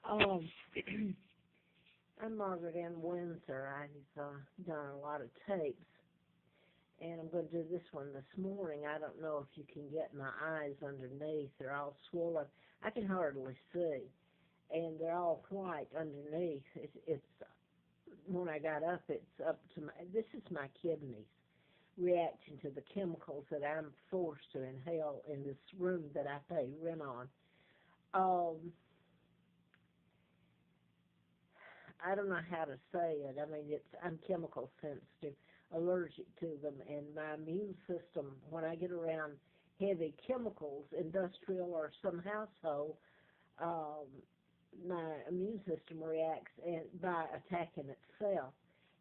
Um, I'm Margaret Ann Windsor. I've done a lot of tapes, and I'm going to do this one this morning. I don't know if you can get my eyes underneath. They're all swollen. I can hardly see, and they're all white underneath. It's when I got up, it's up to my. This is my kidneys reacting to the chemicals that I'm forced to inhale in this room that I pay rent on. Um, I don't know how to say it. I mean, I'm chemical sensitive, allergic to them, and my immune system, when I get around heavy chemicals, industrial or some household, um, my immune system reacts by attacking itself.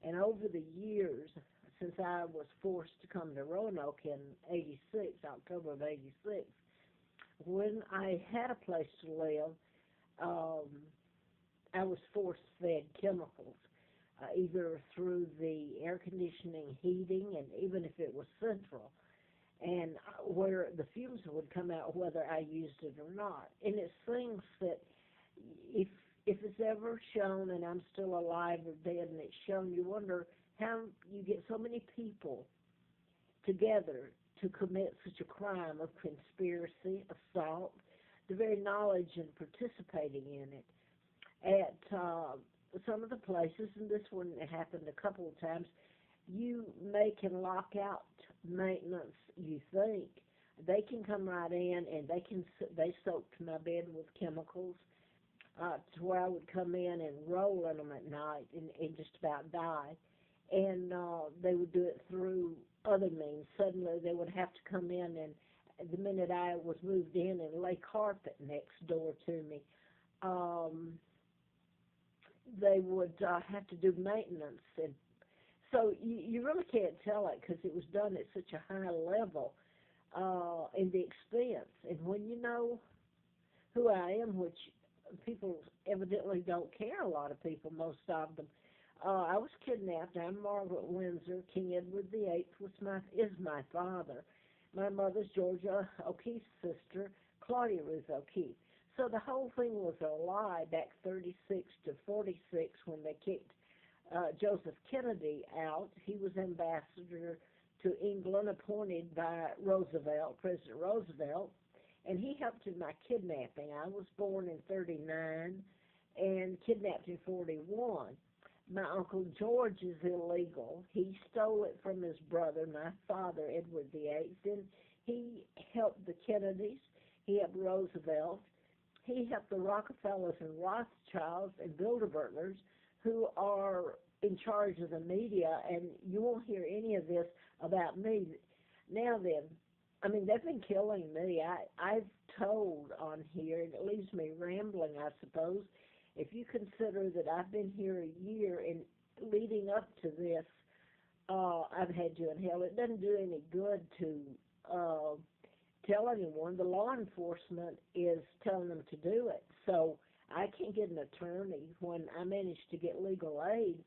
And over the years, since I was forced to come to Roanoke in '86, October of '86, when I had a place to live, um, I was force-fed chemicals, either through the air conditioning, heating, and even if it was central, and where the fumes would come out whether I used it or not. And it's things that if it's ever shown and I'm still alive or dead and it's shown, you wonder how you get so many people together to commit such a crime of conspiracy, assault, the very knowledge and participating in it. At some of the places, and this one happened a couple of times, you make and lock out maintenance, you think. They can come right in and they soaked my bed with chemicals to where I would come in and roll in them at night and just about die. And they would do it through other means. Suddenly they would have to come in, and the minute I was moved in, and lay carpet next door to me. They would have to do maintenance, and so you really can't tell it because it was done at such a high level in the expense. And when you know who I am, which people evidently don't care, a lot of people, most of them, I was kidnapped. I'm Margaret Windsor. King Edward VIII is my father. My mother's Georgia O'Keeffe's sister, Claudia Ruth O'Keeffe. So the whole thing was a lie back 36 to 46 when they kicked Joseph Kennedy out. He was ambassador to England, appointed by Roosevelt, President Roosevelt, and he helped in my kidnapping. I was born in '39 and kidnapped in '41. My Uncle George is illegal. He stole it from his brother, my father, Edward VIII. Then he helped the Kennedys. He helped Roosevelt. He helped the Rockefellers and Rothschilds and Bilderbergers, who are in charge of the media, and you won't hear any of this about me. Now then, I mean, they've been killing me. I've told on here, and it leaves me rambling, I suppose. If you consider that I've been here a year, and leading up to this, I've had to inhale. It doesn't do any good to tell anyone. The law enforcement is telling them to do it. So I can't get an attorney. When I managed to get legal aid,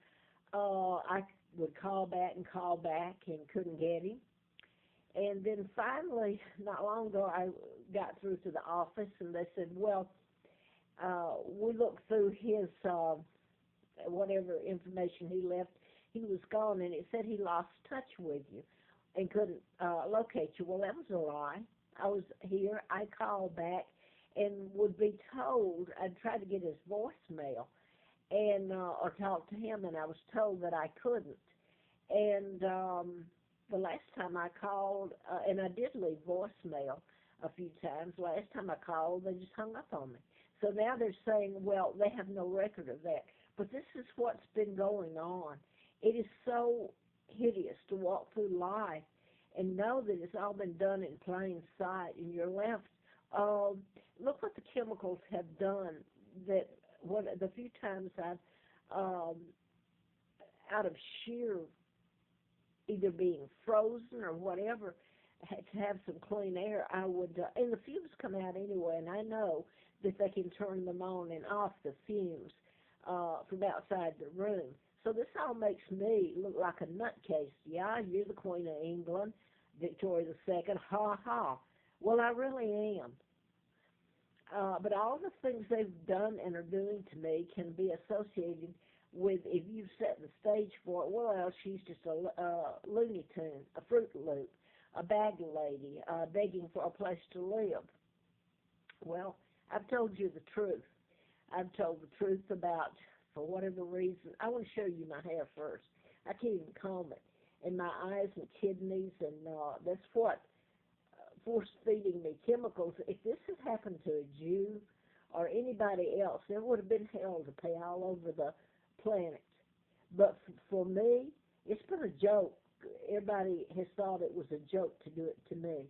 I would call back and couldn't get him. And then finally, not long ago, I got through to the office, and they said, well, we looked through his whatever information he left. He was gone, and it said he lost touch with you and couldn't locate you. Well, that was a lie. I was here. I called back and would be told, I'd try to get his voicemail and or talk to him, and I was told that I couldn't. And the last time I called, and I did leave voicemail a few times. Last time I called, they just hung up on me. So now they're saying, well, they have no record of that. But this is what's been going on. It is so hideous to walk through life and know that it's all been done in plain sight, and you're left. Look what the chemicals have done. That the few times I've, out of sheer either being frozen or whatever, had to have some clean air, I would, and the fumes come out anyway, and I know that they can turn them on and off, the fumes, from outside the room. So this all makes me look like a nutcase. Yeah, you're the Queen of England, Victoria II, ha ha. Well, I really am. But all the things they've done and are doing to me can be associated with, if you've set the stage for it, well, she's just a Looney Tune, a Fruit Loop, a bag lady, begging for a place to live. Well, I've told you the truth. I've told the truth about, for whatever reason, I want to show you my hair first. I can't even comb it. And my eyes and kidneys, and that's what force-feeding me chemicals. If this had happened to a Jew or anybody else, there would have been hell to pay all over the planet. But for me, it's been a joke. Everybody has thought it was a joke to do it to me.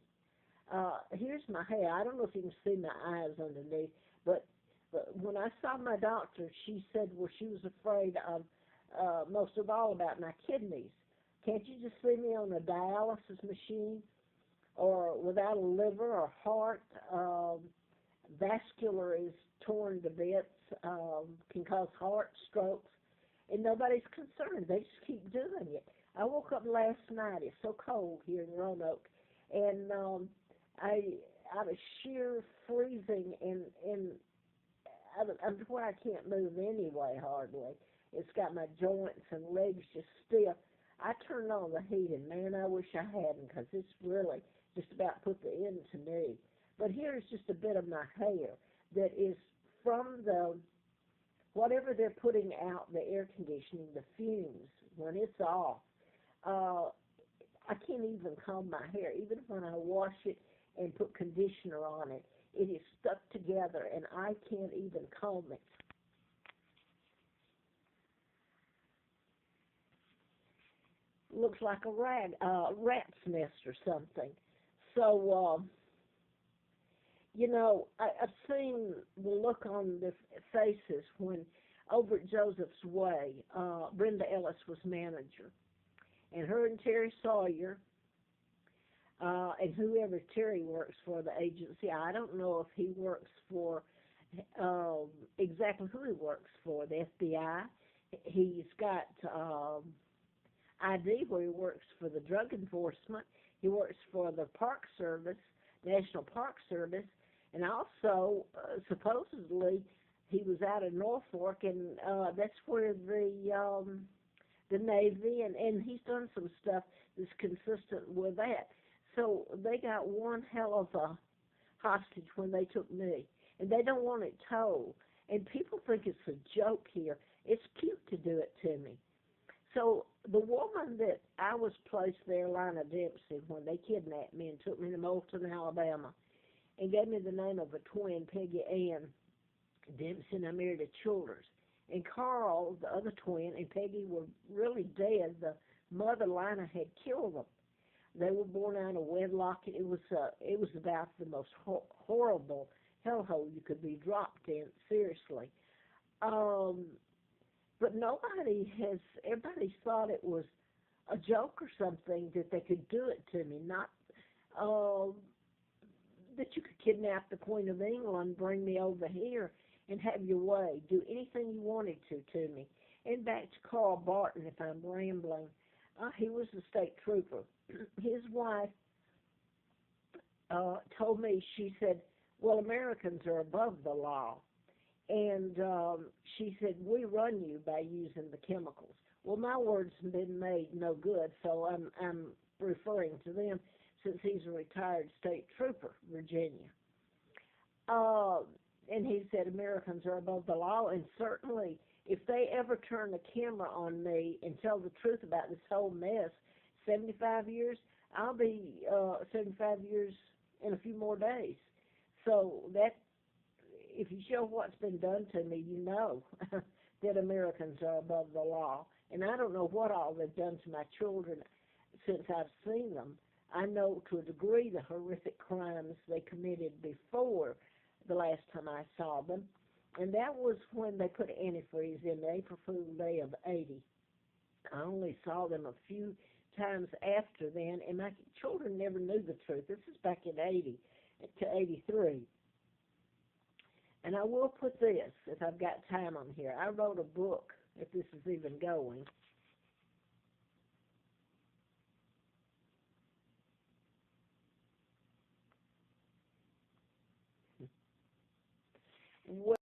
Here's my hair. I don't know if you can see my eyes underneath, but when I saw my doctor, she said, well, she was afraid of most of all about my kidneys. Can't you just see me on a dialysis machine or without a liver or heart? Vascular is torn to bits, can cause heart strokes, and nobody's concerned. They just keep doing it. I woke up last night. It's so cold here in Roanoke, and out of sheer freezing and where I can't move anyway hardly. It's got my joints and legs just stiff. I turned on the heat, and man, I wish I hadn't, because it's really just about put the end to me. But here's just a bit of my hair that is from the, whatever they're putting out, the air conditioning, the fumes, when it's off. I can't even comb my hair. Even when I wash it and put conditioner on it, it is stuck together, and I can't even comb it. Looks like a rat's nest or something. So, I've seen the look on their faces when over at Joseph's Way, Brenda Ellis was manager. And her and Terry Sawyer, and whoever Terry works for, the agency, I don't know if he works for exactly who he works for, the FBI. He's got ID where he works for the drug enforcement. He works for the Park Service, National Park Service, and also supposedly he was out in Norfolk, and that's where the Navy, and he's done some stuff that's consistent with that. So they got one hell of a hostage when they took me, and they don't want it told. And people think it's a joke here. It's cute to do it to me. So the woman that I was placed there, Lina Dempsey, when they kidnapped me and took me to Moulton, Alabama, and gave me the name of a twin, Peggy Ann Dempsey, and I married a Childers. And Carl, the other twin, and Peggy were really dead. The mother, Lina, had killed them. They were born out of wedlock. It was about the most horrible hellhole you could be dropped in, seriously. But everybody thought it was a joke or something that they could do it to me, not that you could kidnap the Queen of England, bring me over here, and have your way, do anything you wanted to me. And back to Carl Barton, if I'm rambling, he was a state trooper. His wife told me, she said, well, Americans are above the law. And she said, we run you by using the chemicals. Well, my words have been made no good, so I'm referring to them since he's a retired state trooper, Virginia. And he said Americans are above the law, and certainly if they ever turn the camera on me and tell the truth about this whole mess, 75 years, I'll be 75 years in a few more days. So that, if you show what's been done to me, you know that Americans are above the law. And I don't know what all they've done to my children since I've seen them. I know to a degree the horrific crimes they committed before the last time I saw them. And that was when they put antifreeze in the April Fool Day of 80. I only saw them a few times after then, and my children never knew the truth. This is back in 80 to 83. And I will put this, if I've got time on here. I wrote a book, if this is even going. Well,